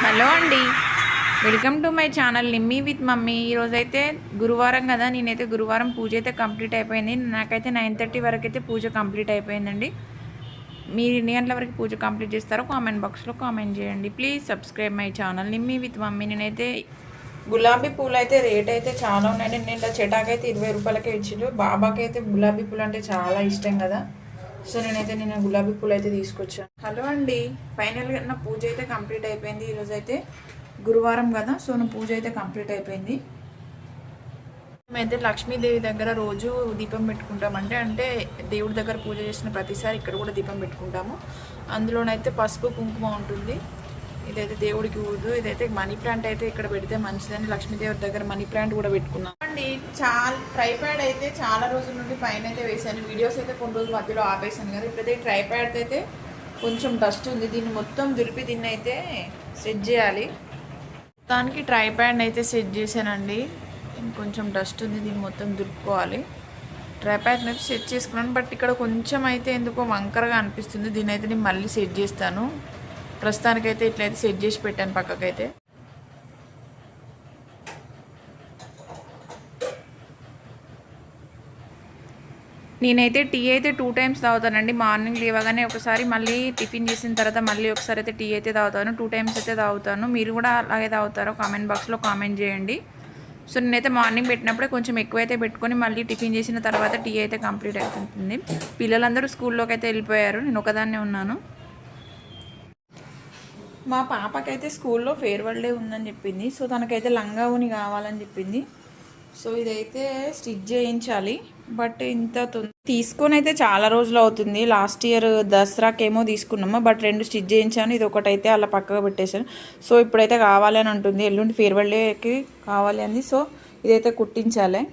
Hello అండి, welcome to my channel Nimmi with mummy. ఈరోజైతే గురువారం కదా, నేనైతే గురువారం పూజ అయితే కంప్లీట్ అయిపోయింది. నాకైతే 9:30 వరకు అయితే పూజ కంప్లీట్ అయిపోయిందండి. మీరు ఎన్ని గంటల వరకు పూజ కంప్లీట్ చేస్తారో కామెంట్ బాక్స్లో కామెంట్ చేయండి. Please subscribe my channel Nimmi with mummy. నేనైతే గులాబీ పూలు అయితే రేట్ అయితే చాలా ఉన్నాయండి. నేను చెటాకైతే 20 రూపాయలకే ఇచ్చిండు. బాబాకి అయితే గులాబీ పూలు అంటే చాలా ఇష్టం కదా, సో నేను గులాబీ పూలు అయితే తీసుకొచ్చాను. హలో అండి, ఫైనల్గా నా పూజ అయితే కంప్లీట్ అయిపోయింది. ఈరోజు అయితే గురువారం కదా, సో నా పూజ అయితే కంప్లీట్ అయిపోయింది. మేమైతే లక్ష్మీదేవి దగ్గర రోజు దీపం పెట్టుకుంటామంటే అంటే దేవుడి దగ్గర పూజ చేసిన ప్రతిసారి ఇక్కడ కూడా దీపం పెట్టుకుంటాము. అందులోనైతే పసుపు కుంకుమ ఉంటుంది. ఇదైతే దేవుడికి ఊదు. ఇదైతే మనీ ప్లాంట్ అయితే ఇక్కడ పెడితే మంచిదని లక్ష్మీదేవి దగ్గర మనీ ప్లాంట్ కూడా పెట్టుకున్నాం అండి. ట్రైప్యాడ్ అయితే చాలా రోజుల నుండి పైన అయితే వేసాను. వీడియోస్ అయితే కొన్ని రోజులు మధ్యలో ఆపేసాను కదా. ఇప్పుడైతే ట్రైప్యాడ్ అయితే కొంచెం డస్ట్ ఉంది. దీన్ని మొత్తం దులిపి దీన్ని అయితే సెట్ చేయాలి. దానికి ట్రైప్యాడ్ని అయితే సెట్ చేశానండి. కొంచెం డస్ట్ ఉంది, దీన్ని మొత్తం దులుపుకోవాలి. ట్రైప్యాడ్ని అయితే సెట్ చేసుకున్నాను, బట్ ఇక్కడ కొంచెం అయితే ఎందుకో వంకరగా అనిపిస్తుంది. దీన్ని అయితే నేను మళ్ళీ సెట్ చేస్తాను. ప్రస్తుతానికైతే ఇట్లయితే సెట్ చేసి పెట్టాను పక్కకైతే. నేనైతే టీ అయితే 2 టైమ్స్ తాగుతానండి. మార్నింగ్ లేవగానే ఒకసారి, మళ్ళీ టిఫిన్ చేసిన తర్వాత మళ్ళీ ఒకసారి అయితే టీ అయితే తాగుతాను. 2 టైమ్స్ అయితే తాగుతాను. మీరు కూడా అలాగే తాగుతారో కామెంట్ బాక్స్లో కామెంట్ చేయండి. సో నేనైతే మార్నింగ్ పెట్టినప్పుడే కొంచెం ఎక్కువైతే పెట్టుకొని మళ్ళీ టిఫిన్ చేసిన తర్వాత టీ అయితే కంప్లీట్ అవుతుంది. పిల్లలందరూ స్కూల్లోకి అయితే వెళ్ళిపోయారు, నేను ఒకదాన్నే ఉన్నాను. మా పాపకైతే స్కూల్లో ఫేర్వెల్ డే ఉందని చెప్పింది. సో తనకైతే లంగా ఊని కావాలని చెప్పింది. సో ఇదైతే స్టిచ్ చేయించాలి, బట్ ఇంత తీసుకొని అయితే చాలా రోజులు అవుతుంది. లాస్ట్ ఇయర్ దసరాకేమో తీసుకున్నాము, బట్ 2 స్టిచ్ చేయించాను. ఇది ఒకటైతే అలా పక్కగా పెట్టేశాను. సో ఇప్పుడైతే కావాలి అని ఉంటుంది, ఎల్లుండి ఫేర్వెల్ డేకి కావాలి అంది. సో ఇదైతే కుట్టించాలి.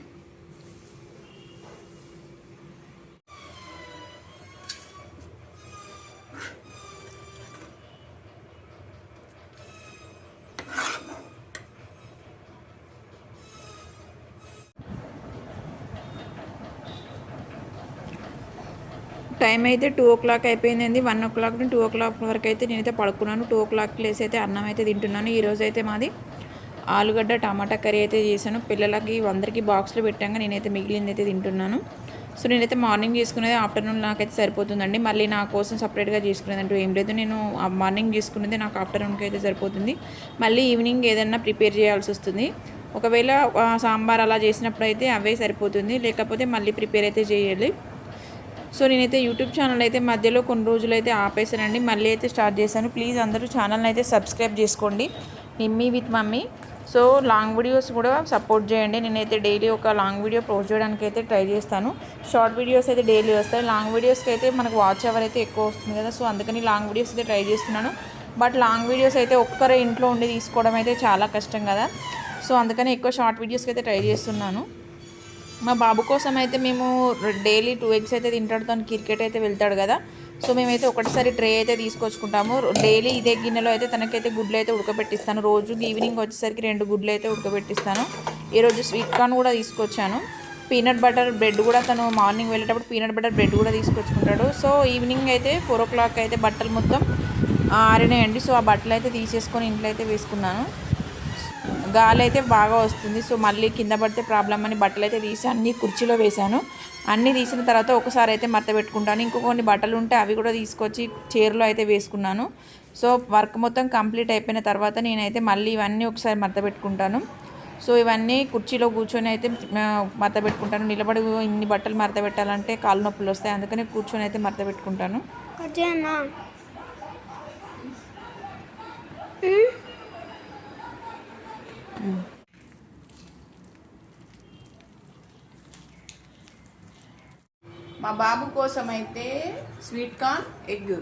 టైం అయితే 2 o'clock అయిపోయిందండి. 1 o'clock నుండి 2 o'clock వరకు అయితే నేనైతే పడుకున్నాను. 2 o'clock లేసి అయితే అన్నం అయితే తింటున్నాను. ఈరోజు అయితే మాది ఆలుగడ్డ టమాటా కర్రీ అయితే చేశాను. పిల్లలకి అందరికీ బాక్స్లో పెట్టాక నేనైతే మిగిలింది అయితే తింటున్నాను. సో నేనైతే మార్నింగ్ చేసుకునేది ఆఫ్టర్నూన్ నాకైతే సరిపోతుందండి. మళ్ళీ నా కోసం సపరేట్గా చేసుకునేది అంటూ ఏం లేదు. నేను మార్నింగ్ చేసుకునేది నాకు ఆఫ్టర్నూన్కి అయితే సరిపోతుంది. మళ్ళీ ఈవినింగ్ ఏదైనా ప్రిపేర్ చేయాల్సి వస్తుంది. ఒకవేళ సాంబార్ అలా చేసినప్పుడు అయితే అవే సరిపోతుంది, లేకపోతే మళ్ళీ ప్రిపేర్ అయితే చేయాలి. సో నేనైతే యూట్యూబ్ ఛానల్ అయితే మధ్యలో కొన్ని రోజులు అయితే ఆపేసానండి, మళ్ళీ అయితే స్టార్ట్ చేశాను. ప్లీజ్ అందరూ ఛానల్ని అయితే సబ్స్క్రైబ్ చేసుకోండి, Nimmi with mummy. So long videos కూడా సపోర్ట్ చేయండి. నేనైతే డైలీ ఒక లాంగ్ వీడియో పోస్ట్ చేయడానికి అయితే ట్రై చేస్తాను. షార్ట్ వీడియోస్ అయితే డైలీ వస్తాయి. లాంగ్ వీడియోస్కి అయితే మనకు వాచ్ అవర్ అయితే ఎక్కువ వస్తుంది కదా, సో అందుకని లాంగ్ వీడియోస్ అయితే ట్రై చేస్తున్నాను. బట్ లాంగ్ వీడియోస్ అయితే ఒక్కరే ఇంట్లో ఉండి తీసుకోవడం అయితే చాలా కష్టం కదా, సో అందుకని ఎక్కువ షార్ట్ వీడియోస్కి అయితే ట్రై చేస్తున్నాను. మా బాబు కోసం అయితే మేము డైలీ 2 eggs అయితే తింటాడు. తను క్రికెట్ అయితే వెళ్తాడు కదా, సో మేమైతే ఒకటిసారి ట్రే అయితే తీసుకొచ్చుకుంటాము. డైలీ ఇదే గిన్నెలో అయితే తనకైతే గుడ్లు అయితే ఉడకబెట్టిస్తాను. రోజు ఈవినింగ్ వచ్చేసరికి 2 గుడ్లు అయితే ఉడకబెట్టిస్తాను. ఈరోజు స్వీట్ కార్న్ కూడా తీసుకొచ్చాను. పీనట్ బటర్ బ్రెడ్ కూడా తను మార్నింగ్ వెళ్ళేటప్పుడు పీనట్ బటర్ బ్రెడ్ కూడా తీసుకొచ్చుకుంటాడు. సో ఈవినింగ్ అయితే 4 o'clock అయితే బట్టలు మొత్తం ఆరినాయండి. సో ఆ బట్టలు అయితే తీసేసుకొని ఇంట్లో అయితే వేసుకున్నాను. గాలి అయితే బాగా వస్తుంది, సో మళ్ళీ కింద పడితే ప్రాబ్లం అని బట్టలు అయితే తీసి అన్నీ కుర్చీలో వేశాను. అన్నీ తీసిన తర్వాత ఒకసారి అయితే మడత పెట్టుకుంటాను. ఇంకో కొన్ని బట్టలు ఉంటే అవి కూడా తీసుకొచ్చి చైర్లో అయితే వేసుకున్నాను. సో వర్క్ మొత్తం కంప్లీట్ అయిపోయిన తర్వాత నేనైతే మళ్ళీ ఇవన్నీ ఒకసారి మడత పెట్టుకుంటాను. సో ఇవన్నీ కుర్చీలో కూర్చొని అయితే మడత పెట్టుకుంటాను. నిలబడి ఇన్ని బట్టలు మడత పెట్టాలంటే కాళ్ళు నొప్పులు వస్తాయి, అందుకని కూర్చొని అయితే మడత పెట్టుకుంటాను. మా బాబు కోసం అయితే స్వీట్ కార్న్ ఎగ్.